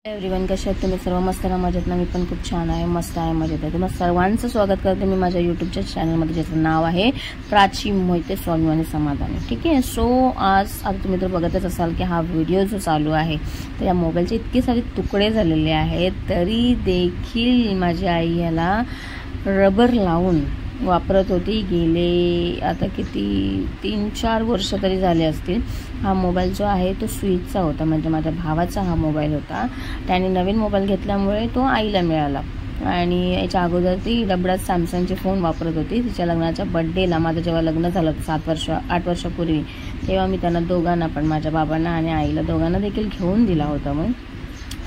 Everyone, कसे आहात तुम्ही सर्व? मस्त ना, मजेत ना? मी पण खूप छान आहे, मस्त आहे, मजेत आहे. तुम्हाला सर्वांचं स्वागत करते मी माझ्या यूट्यूबच्या चॅनलमध्ये, ज्याचं नाव आहे प्राची मोहिते स्वामी आणि समाधानी. ठीक आहे. सो आज आता तुम्ही तर बघतच असाल की हा व्हिडिओ जो चालू आहे तर या मोबाईलचे इतके सारे तुकडे झालेले आहेत, तरी देखील माझी आई याला रबर लावून वापरत होती. गेले आता किती 3-4 वर्ष तरी झाले असतील. हा मोबाईल जो आहे तो स्विचचा होता, म्हणजे माझ्या भावाचा हा मोबाईल होता. त्याने नवीन मोबाईल घेतल्यामुळे तो आईला मिळाला. आणि याच्या अगोदर ती डबडात सॅमसंगचे फोन वापरत होती. तिच्या लग्नाच्या बड्डेला, माझं जेव्हा लग्न झालं 8 वर्षापूर्वी, तेव्हा मी त्यांना दोघांना पण, माझ्या बाबांना आणि आईला दोघांना देखील घेऊन दिला होता मग,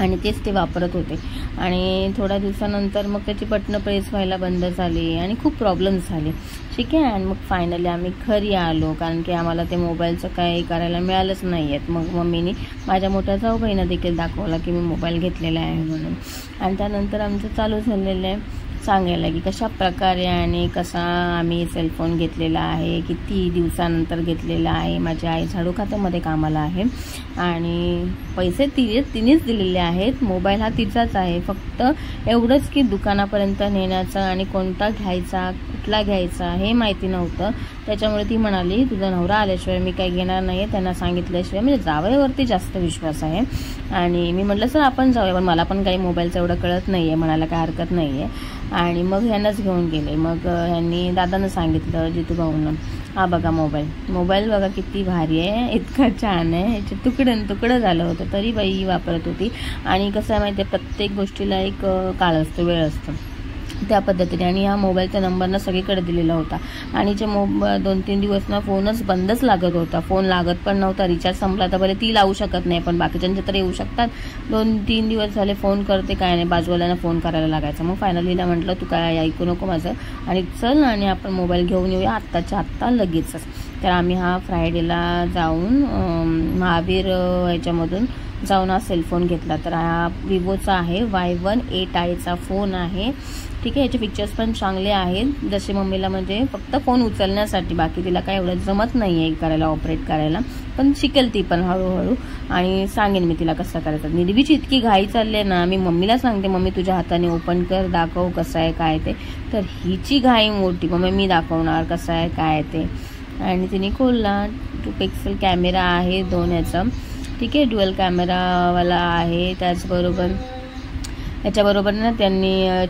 आणि तेच ते वापरत होते. आणि थोड्या दिवसानंतर मग त्याची बटणं प्रेस व्हायला बंद झाली आणि खूप प्रॉब्लेम्स झाले. ठीक आहे. आणि मग फायनली आम्ही घरी आलो, कारण की आम्हाला ते मोबाईलचं काही करायला मिळालंच नाही आहेत. मग मम्मीने माझ्या मोठ्या जाऊ बहिणीला देखील दाखवला की मी मोबाईल घेतलेला आहे म्हणून. आणि त्यानंतर आमचं चालू झालेलं आहे सांगायला की कशा प्रकारे आणि कसा आम्ही सेलफोन घेतलेला आहे, किती दिवसानंतर घेतलेला आहे. माझी आई झाडू खात्यामध्ये कामाला आहे आणि पैसे तिनेच दिलेले आहेत. मोबाईल हा तिचाच आहे. फक्त एवढंच की दुकानापर्यंत नेण्याचं आणि कोणता घ्यायचा, कुठला घ्यायचा हे माहिती नव्हतं. त्याच्यामुळे ती म्हणाली तुझा नवरा आल्याशिवाय मी काही घेणार नाही, त्यांना सांगितल्याशिवाय. म्हणजे जावयावरती जास्त विश्वास आहे. आणि मी म्हटलं सर आपण जाऊया, पण मला पण काही मोबाईलचं एवढं कळत नाही आहे, म्हणायला काय हरकत नाही आहे. आणि मग ह्यांनाच घेऊन गेले. मग ह्यांनी दादानं सांगितलं जितू भाऊनं, हा बघा मोबाईल बघा किती भारी आहे, इतका छान आहे. याचे तुकडं झालं होतं, तरी बाई वापरत होती. आणि कसं आहे माहिती आहे, प्रत्येक गोष्टीला एक काळ असतो, वेळ असतो, त्या पद्धतीने. आणि हा मोबाईलचा नंबर सगळीकडे दिलेला होता. आणि जे 2-3 दिवस फोनच बंदच लागत होता, फोन लागत पण नव्हता. रिचार्ज संपला तर बरे ती लावू शकत नाही, पण बाकीच्यांचे तर येऊ शकतात. 2-3 दिवस झाले फोन करते, काय नाही, बाजूवाल्यांना फोन करायला लागायचा. मग फायनलीला म्हटलं तू काय ऐकू नको माझं, आणि चल आणि आपण मोबाईल घेऊन येऊया आत्ताच्या आत्ता लगेचच. तर आम्ही हा फ्रायडेला जाऊन महावीर ह्याच्यामधून जाऊन हा सेलफोन घेतला. तर हा विवोचा आहे, Y1 8i फोन आहे. ठीक आहे. याचे फीचर्स पण चांगले आहेत. जसे मम्मीला म्हणजे फक्त फोन उचलण्यासाठी, बाकी तिला काय एवढं जमत नाही आहे करायला, ऑपरेट करायला, पण शिकेल ती पण हळूहळू. आणि सांगेन मी तिला कसं करायचं. निर्वीची इतकी घाई चालली आहे ना, मी मम्मीला सांगते मम्मी तुझ्या हाताने ओपन कर, दाखव कसं आहे काय ते. तर हिची घाई मोठी, मम्मी मी दाखवणार कसं आहे काय ते. आणि तिने खोलला. 2 पिक्सल कॅमेरा आहे 2 याचा. ठीक आहे. ड्युअल कॅमेरावाला आहे. त्याचबरोबर याच्याबरोबर ना त्यांनी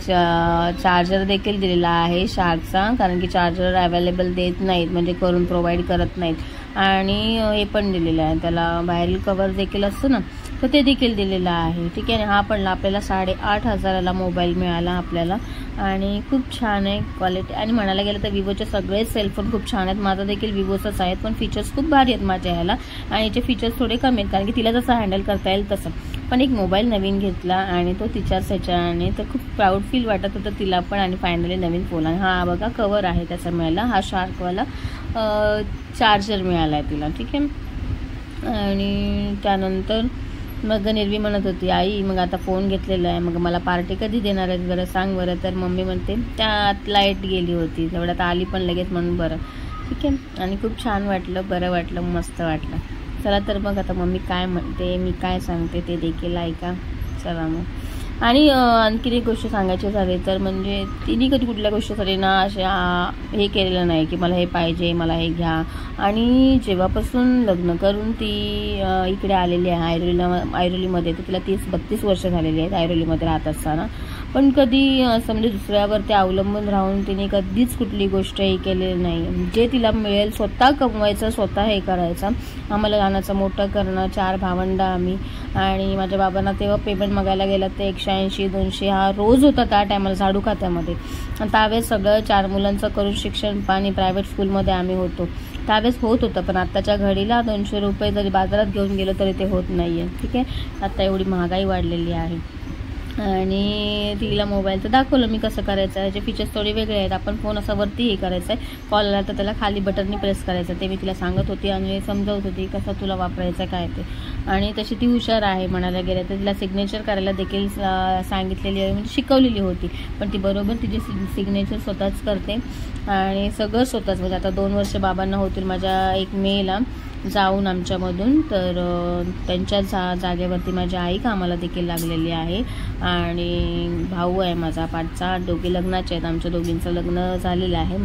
चार्जर देखील दिलेला आहे शार्कचा, कारण की चार्जर अवेलेबल देत नाहीत, म्हणजे करून प्रोव्हाइड करत नाहीत. आणि हे पण दिलेलं आहे त्याला, बाहेरील कवर देखील असतं ना, तर ते देखील दिलेलं आहे. ठीक आहे. हा पडला आपल्याला 8,500ला मोबाईल मिळाला आपल्याला. आणि खूप छान आहे क्वालिटी. आणि म्हणायला गेलं तर विवोचे सगळेच सेलफोन खूप छान आहेत. माझा देखील विवोचाच आहेत, पण फीचर्स खूप भारी आहेत माझ्या ह्याला. आणि याचे फीचर्स थोडे कमी आहेत, कारण की तिला जसं हँडल करता येईल तसं. पण एक मोबाईल नवीन घेतला आणि तो तिच्याच ह्याच्याने, तर खूप प्राऊड फील वाटत होतं तिला पण. आणि फायनली नवीन फोन. आणि हा बघा कवर आहे त्याचा मिळाला, हा शार्कवाला चार्जर मिळाला आहे तिला. ठीक आहे. आणि त्यानंतर मग निर्वी म्हणत होती आई मग आता फोन घेतलेला आहे, मग मला पार्टी कधी देणार आहेत बरं सांग बरं. तर मम्मी म्हणते त्यात लाईट गेली होती, तेवढ्यात आली पण लगेच म्हणून बरं. ठीक आहे. आणि खूप छान वाटलं, बरं वाटलं, मस्त वाटलं. चला तर मग आता मम्मी काय म्हणते, मी काय सांगते ते देखील ऐका. चला मग. आणि आणखी एक गोष्ट सांगायची झाली तर, म्हणजे तिने कधी कुठल्या गोष्टीसाठी ना अशा हे केलेलं नाही की मला हे पाहिजे, मला हे घ्या. आणि जेव्हापासून लग्न करून ती इकडे आलेली आहे ऐरोलीमध्ये, तर तिला 30-32 वर्ष झालेली आहेत ऐरोलीमध्ये राहत असताना. पण कधी असं म्हणजे दुसऱ्यावरती अवलंबून राहून तिने कधीच कुठली गोष्ट हे केलेली नाही. जे तिला मिळेल स्वतः कमवायचं, स्वतः हे करायचं. आम्हाला लहानाचं मोठं करणं, 4 भावंड आम्ही. आणि माझ्या बाबांना तेव्हा पेमेंट मागायला गेलं ते 180-200 हा रोज होता त्या टायमाला झाडू खात्यामध्ये. आणि त्यावेळेस सगळं 4 मुलांचं करून शिक्षण पाणी प्रायव्हेट स्कूलमध्ये आम्ही होतो, त्यावेळेस होत होतं. पण आत्ताच्या घडीला 200 रुपये जरी बाजारात घेऊन गेलो तरी ते होत नाही आहे. ठीक आहे. आता एवढी महागाई वाढलेली आहे. आणि तिला मोबाईलचं दाखवलं मी कसं करायचं आहे. याचे फीचर्स थोडे वेगळे आहेत. आपण फोन असा वरती हे करायचा आहे, कॉल आला तर त्याला खाली बटननी प्रेस करायचं, ते मी तिला सांगत होती आणि समजावत होती कसं तुला वापरायचं काय ते. आणि तशी ती हुशार आहे म्हणायला गेलं तर. तिला सिग्नेचर करायला देखील सांगितलेली आहे, म्हणजे शिकवलेली होती. पण ती बरोबर तिची सिग्नेचर स्वतःच करते आणि सगळं स्वतःच. म्हणजे आता 2 वर्ष बाबांना होतील माझ्या 1 मेला. जाऊन आमच्यामधून, तर त्यांच्या जागेवरती माझी आई कामाला देखील लागलेली आहे आणि भाऊ आहे माझा पाठचा. दोघे लग्नाचे आहेत, आमच्या दोघींचं लग्न झालेलं आहे.